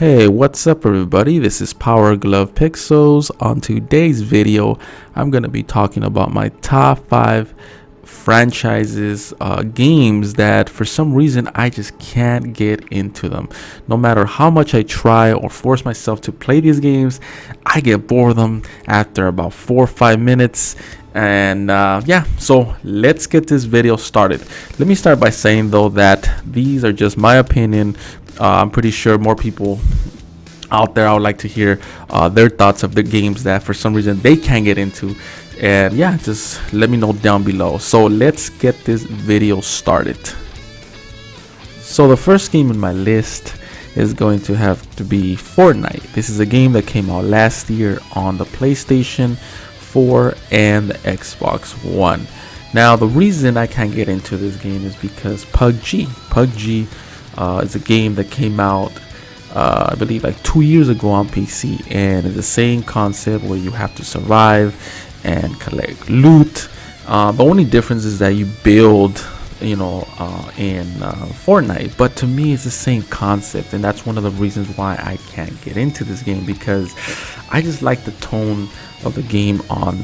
Hey, what's up everybody? This is Power Glove Pixels. On today's video, I'm going to be talking about my top 5 franchises, games that for some reason I just can't get into them. No matter how much I try or force myself to play these games, I get bored of them after about 4 or 5 minutes. And yeah, so let's get this video started. Let me start by saying though that these are just my opinion. I'm pretty sure more people out there, I would like to hear their thoughts of the games that for some reason they can't get into. And yeah, just let me know down below. So let's get this video started. So the first game in my list is going to have to be Fortnite. This is a game that came out last year on the PlayStation 4 and the Xbox One. Now the reason I can't get into this game is because PUBG is a game that came out I believe like 2 years ago on PC, and it's the same concept where you have to survive and collect loot. The only difference is that you build, in Fortnite, but to me it's the same concept, and that's one of the reasons why I can't get into this game, because I just like the tone of the game on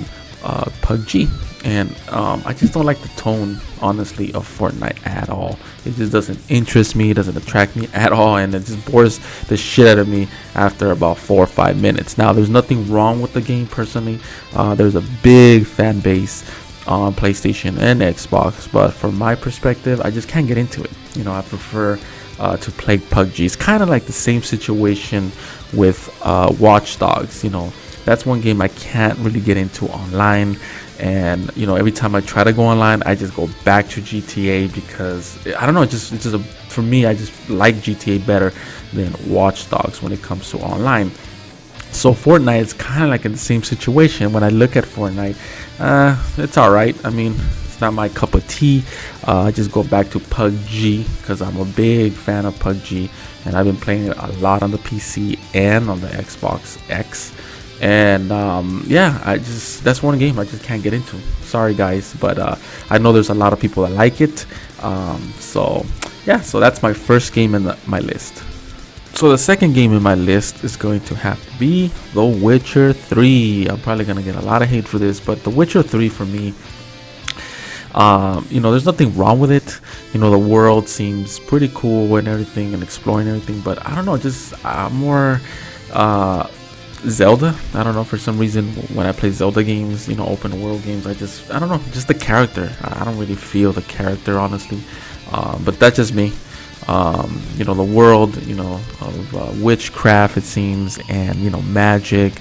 PUBG, and I just don't like the tone, honestly, of Fortnite at all. It just doesn't interest me, it doesn't attract me at all, and it just bores the shit out of me after about 4 or 5 minutes. Now there's nothing wrong with the game personally. There's a big fan base on PlayStation and Xbox, but from my perspective I just can't get into it. I prefer to play PUBG. It's kind of like the same situation with Watch Dogs. That's one game I can't really get into online, and every time I try to go online I just go back to GTA, because I don't know, for me, I just like GTA better than Watch Dogs when it comes to online. So Fortnite is kind of like in the same situation. When I look at Fortnite, it's alright. I mean, it's not my cup of tea. I just go back to PUBG because I'm a big fan of PUBG, and I've been playing it a lot on the PC and on the Xbox X. And yeah, that's one game I just can't get into. Sorry guys, but I know there's a lot of people that like it. So yeah, so that's my first game in my list. So the second game in my list is going to have to be The Witcher 3. I'm probably gonna get a lot of hate for this, but The Witcher 3 for me, there's nothing wrong with it. The world seems pretty cool and everything, and exploring everything, but I don't know, just more Zelda. I don't know, for some reason when I play Zelda games, open world games, I don't know, just the character. I don't really feel the character, honestly, but that's just me. The world, of witchcraft, it seems, and magic,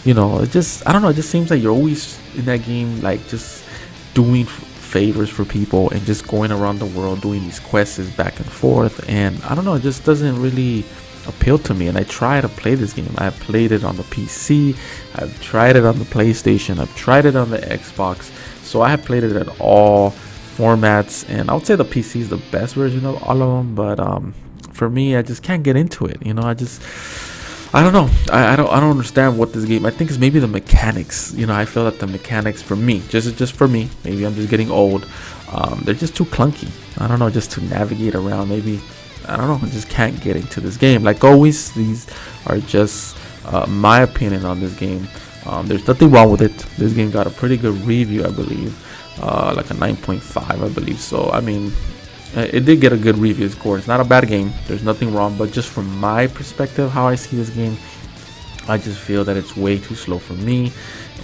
it just, I don't know, it just seems like you're always in that game, like just doing favors for people and just going around the world doing these quests back and forth, and I don't know, it just doesn't really appeal to me. And I try to play this game. I've played it on the PC, I've tried it on the PlayStation, I've tried it on the Xbox, so I have played it at all formats, and I would say the PC is the best version of all of them, but for me, I just can't get into it. I don't know, I don't understand what this game, I think it's maybe the mechanics. I feel that the mechanics, for me, just for me, maybe I'm just getting old, they're just too clunky. I don't know, just to navigate around, maybe, I don't know, I just can't get into this game. Like always, these are just my opinion on this game. There's nothing wrong with it. This game got a pretty good review, I believe, like a 9.5, I believe. So I mean, it did get a good review score. It's not a bad game, there's nothing wrong, but just from my perspective, how I see this game, I just feel that it's way too slow for me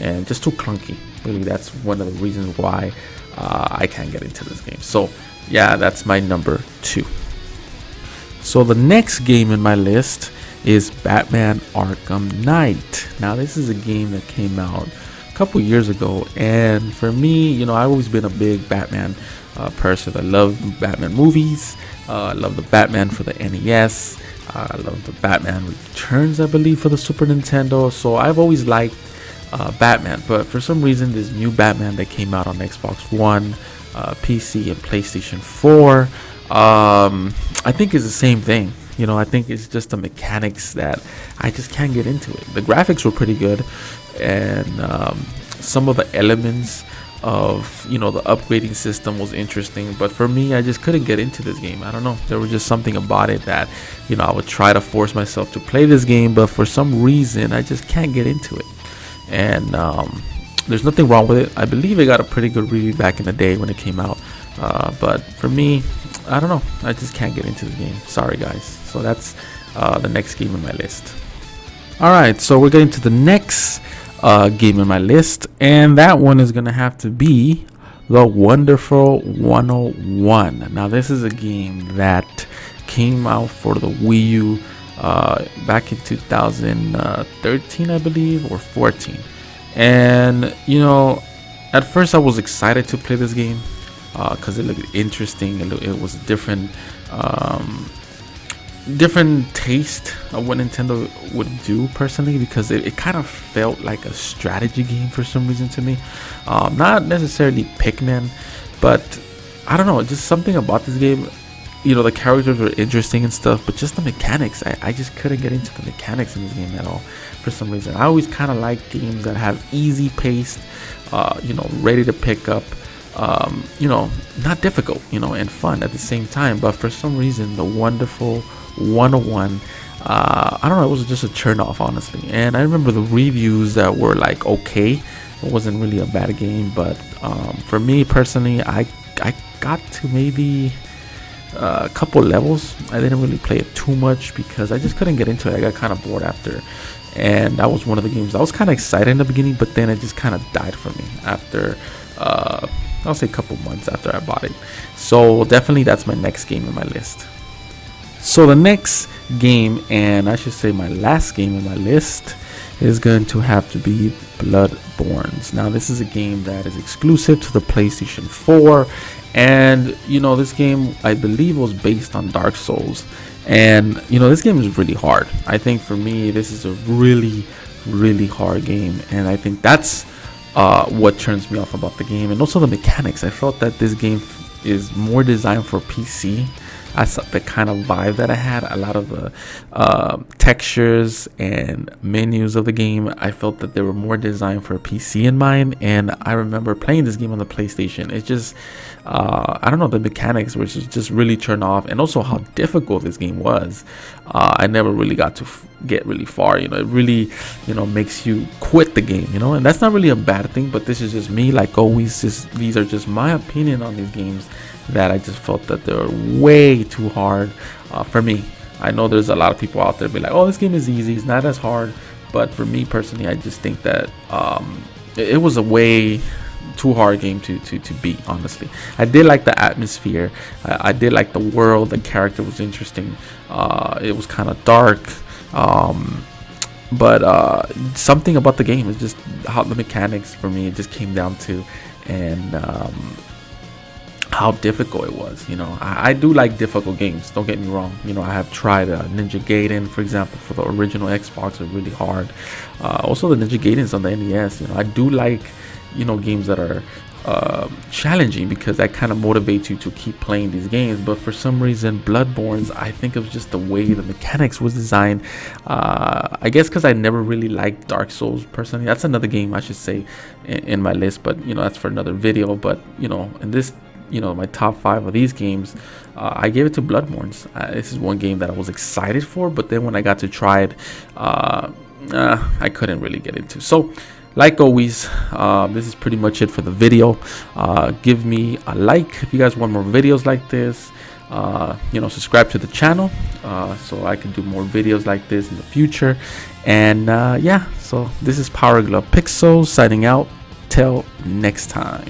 and just too clunky. Really, that's one of the reasons why I can't get into this game. So yeah, that's my number 2. So the next game in my list is Batman Arkham Knight. Now this is a game that came out a couple years ago, and for me, I've always been a big Batman person. I love the Batman movies. I love the Batman for the NES. I love the Batman Returns, I believe, for the Super Nintendo. So I've always liked Batman, but for some reason this new Batman that came out on Xbox One, PC, and PlayStation 4, I think it's the same thing. I think it's just the mechanics that I just can't get into it. The graphics were pretty good, and some of the elements of, you know, the upgrading system was interesting, but for me, I just couldn't get into this game. I don't know, there was just something about it that, you know, I would try to force myself to play this game, but for some reason I just can't get into it. And there's nothing wrong with it. I believe it got a pretty good review back in the day when it came out, but for me, I don't know, I just can't get into the game. Sorry guys. So that's the next game on my list. Alright, so we're getting to the next game in my list, and that one is gonna have to be The Wonderful 101. Now this is a game that came out for the Wii U back in 2013, I believe, or 14. And you know, at first I was excited to play this game because it looked interesting. It was different, different taste of what Nintendo would do personally, because it kind of felt like a strategy game for some reason to me. Not necessarily Pikmin, but I don't know, just something about this game. You know, the characters were interesting and stuff, but just the mechanics, I just couldn't get into the mechanics in this game at all for some reason. I always kind of like games that have easy paced, you know, ready to pick up, you know, not difficult, you know, and fun at the same time. But for some reason, The Wonderful 101, I don't know, it was just a turn off, honestly. And I remember the reviews that were like, okay, it wasn't really a bad game, but for me personally, I got to maybe a couple levels. I didn't really play it too much because I just couldn't get into it. I got kind of bored after, and that was one of the games I was kind of excited in the beginning, but then it just kind of died for me after I'll say a couple months after I bought it. So definitely that's my next game on my list. So the next game, and I should say my last game on my list, is going to have to be Bloodborne. Now this is a game that is exclusive to the PlayStation 4, and you know, this game I believe was based on Dark Souls, and you know, this game is really hard. I think for me this is a really hard game, and I think that's what turns me off about the game, and also the mechanics. I felt that this game is more designed for PC. That's the kind of vibe that I had. A lot of the textures and menus of the game, I felt that they were more designed for a PC in mind. And I remember playing this game on the PlayStation. It just, I don't know, the mechanics were just really turned off, and also how difficult this game was. I never really got to get really far. You know, it really, you know, makes you quit the game. You know, and that's not really a bad thing. But this is just me. Like always, these are just my opinion on these games, that I just felt that they were way too hard for me. I know there's a lot of people out there be like, oh, this game is easy, it's not as hard. But for me personally, I just think that it was a way too hard game to beat, honestly. I did like the atmosphere. I did like the world. The character was interesting. It was kind of dark. But something about the game is just how the mechanics for me, it just came down to, and how difficult it was. You know, I do like difficult games, don't get me wrong. You know, I have tried Ninja Gaiden, for example, for the original Xbox, are really hard. Also the Ninja Gaidens on the NES. You know, I do like, you know, games that are challenging, because that kind of motivates you to keep playing these games. But for some reason, Bloodborne, I think it was just the way the mechanics was designed. I guess because I never really liked Dark Souls personally. That's another game I should say in my list, but you know, that's for another video. But you know, in this, you know, my top 5 of these games, I gave it to Bloodborne. This is one game that I was excited for, but then when I got to try it, I couldn't really get into. So like always, this is pretty much it for the video. Give me a like if you guys want more videos like this. You know, subscribe to the channel so I can do more videos like this in the future. And yeah, so this is Power Glove Pixels signing out till next time.